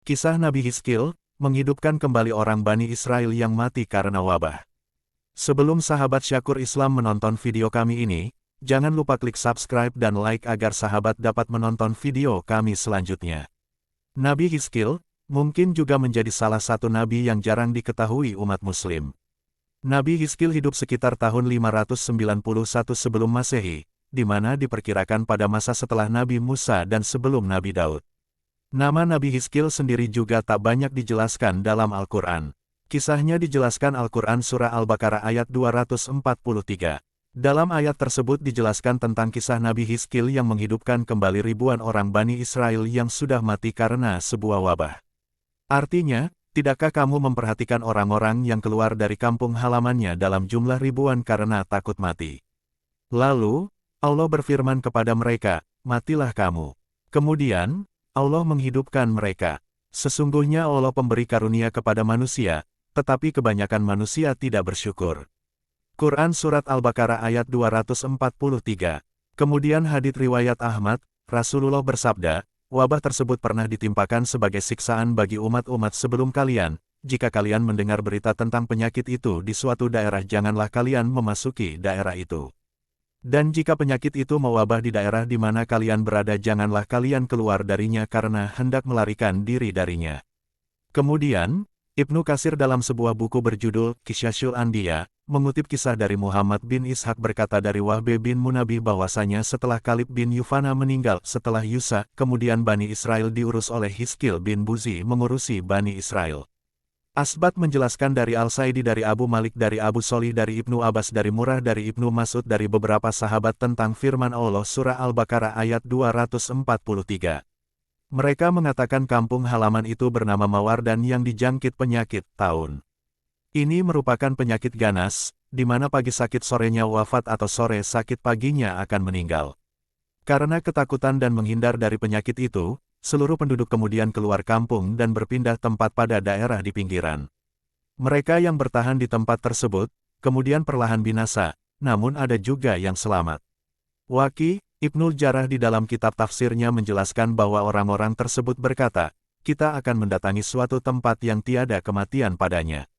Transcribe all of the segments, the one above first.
Kisah Nabi Hizkil, menghidupkan kembali orang Bani Israel yang mati karena wabah. Sebelum sahabat Syakur Islam menonton video kami ini, jangan lupa klik subscribe dan like agar sahabat dapat menonton video kami selanjutnya. Nabi Hizkil, mungkin juga menjadi salah satu nabi yang jarang diketahui umat muslim. Nabi Hizkil hidup sekitar tahun 591 sebelum Masehi, di mana diperkirakan pada masa setelah Nabi Musa dan sebelum Nabi Daud. Nama Nabi Hizkil sendiri juga tak banyak dijelaskan dalam Al-Quran. Kisahnya dijelaskan Al-Quran Surah Al-Baqarah ayat 243. Dalam ayat tersebut dijelaskan tentang kisah Nabi Hizkil yang menghidupkan kembali ribuan orang Bani Israel yang sudah mati karena sebuah wabah. Artinya, tidakkah kamu memperhatikan orang-orang yang keluar dari kampung halamannya dalam jumlah ribuan karena takut mati? Lalu, Allah berfirman kepada mereka, "Matilah kamu." Kemudian, Allah menghidupkan mereka. Sesungguhnya Allah pemberi karunia kepada manusia, tetapi kebanyakan manusia tidak bersyukur. Quran Surat Al-Baqarah ayat 243. Kemudian hadits riwayat Ahmad, Rasulullah bersabda, wabah tersebut pernah ditimpakan sebagai siksaan bagi umat-umat sebelum kalian. Jika kalian mendengar berita tentang penyakit itu di suatu daerah, janganlah kalian memasuki daerah itu. Dan jika penyakit itu mewabah di daerah di mana kalian berada, janganlah kalian keluar darinya karena hendak melarikan diri darinya. Kemudian, Ibnu Katsir dalam sebuah buku berjudul Qisasul Anbiya, mengutip kisah dari Muhammad bin Ishaq berkata dari Wahb bin Munabih bahwasanya setelah Kalib bin Yufana meninggal setelah Yusa, kemudian Bani Israel diurus oleh Hizkil bin Buzi mengurusi Bani Israel. Asbat menjelaskan dari Al-Saidi dari Abu Malik dari Abu Sholih dari Ibnu Abbas dari Murrah dari Ibnu Mas'ud dari beberapa sahabat tentang firman Allah Surah Al-Baqarah ayat 243. Mereka mengatakan kampung halaman itu bernama Mawardan yang dijangkit penyakit taun. Ini merupakan penyakit ganas, di mana pagi sakit sorenya wafat atau sore sakit paginya akan meninggal. Karena ketakutan dan menghindar dari penyakit itu, seluruh penduduk kemudian keluar kampung dan berpindah tempat pada daerah di pinggiran. Mereka yang bertahan di tempat tersebut, kemudian perlahan binasa, namun ada juga yang selamat. Waqi, Ibnul Jarrah di dalam kitab tafsirnya menjelaskan bahwa orang-orang tersebut berkata, kita akan mendatangi suatu tempat yang tiada kematian padanya.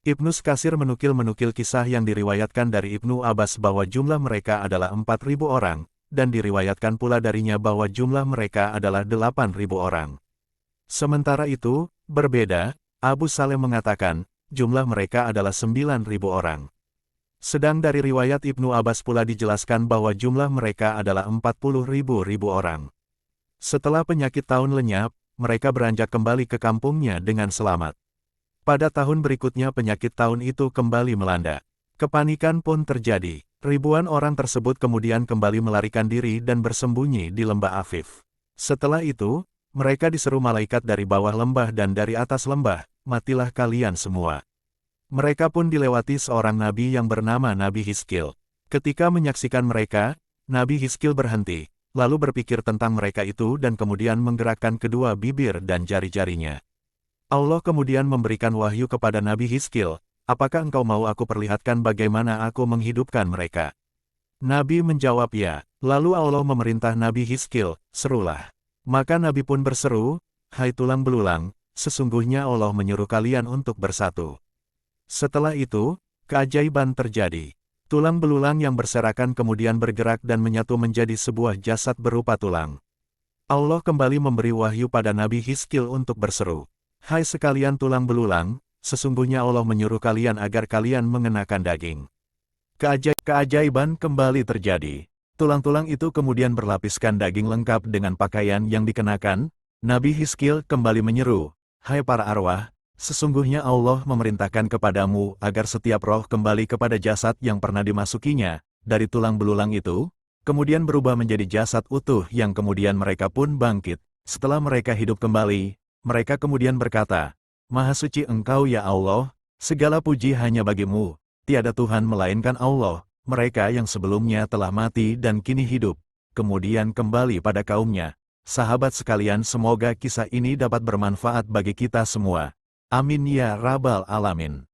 Ibnu Katsir menukil kisah yang diriwayatkan dari Ibnu Abbas bahwa jumlah mereka adalah 4.000 orang, dan diriwayatkan pula darinya bahwa jumlah mereka adalah 8.000 orang. Sementara itu, berbeda, Abu Saleh mengatakan, jumlah mereka adalah 9.000 orang. Sedang dari riwayat Ibnu Abbas pula dijelaskan bahwa jumlah mereka adalah 40.000 orang. Setelah penyakit taun lenyap, mereka beranjak kembali ke kampungnya dengan selamat. Pada tahun berikutnya penyakit taun itu kembali melanda. Kepanikan pun terjadi. Ribuan orang tersebut kemudian kembali melarikan diri dan bersembunyi di lembah Afif. Setelah itu, mereka diseru malaikat dari bawah lembah dan dari atas lembah, matilah kalian semua. Mereka pun dilewati seorang nabi yang bernama Nabi Hizkil. Ketika menyaksikan mereka, Nabi Hizkil berhenti, lalu berpikir tentang mereka itu dan kemudian menggerakkan kedua bibir dan jari-jarinya. Allah kemudian memberikan wahyu kepada Nabi Hizkil, apakah engkau mau aku perlihatkan bagaimana aku menghidupkan mereka? Nabi menjawab ya. Lalu Allah memerintah Nabi Hizkil, serulah. Maka Nabi pun berseru, hai tulang belulang, sesungguhnya Allah menyuruh kalian untuk bersatu. Setelah itu, keajaiban terjadi. Tulang belulang yang berserakan kemudian bergerak dan menyatu menjadi sebuah jasad berupa tulang. Allah kembali memberi wahyu pada Nabi Hizkil untuk berseru, hai sekalian tulang belulang, sesungguhnya Allah menyuruh kalian agar kalian mengenakan daging. Keajaiban kembali terjadi. Tulang-tulang itu kemudian berlapiskan daging lengkap dengan pakaian yang dikenakan. Nabi Hizkil kembali menyeru, hai para arwah, sesungguhnya Allah memerintahkan kepadamu agar setiap roh kembali kepada jasad yang pernah dimasukinya. Dari tulang belulang itu, kemudian berubah menjadi jasad utuh yang kemudian mereka pun bangkit. Setelah mereka hidup kembali, mereka kemudian berkata, Maha suci Engkau ya Allah, segala puji hanya bagimu, tiada Tuhan melainkan Allah, mereka yang sebelumnya telah mati dan kini hidup, kemudian kembali pada kaumnya. Sahabat sekalian, semoga kisah ini dapat bermanfaat bagi kita semua. Amin ya Rabbal Alamin.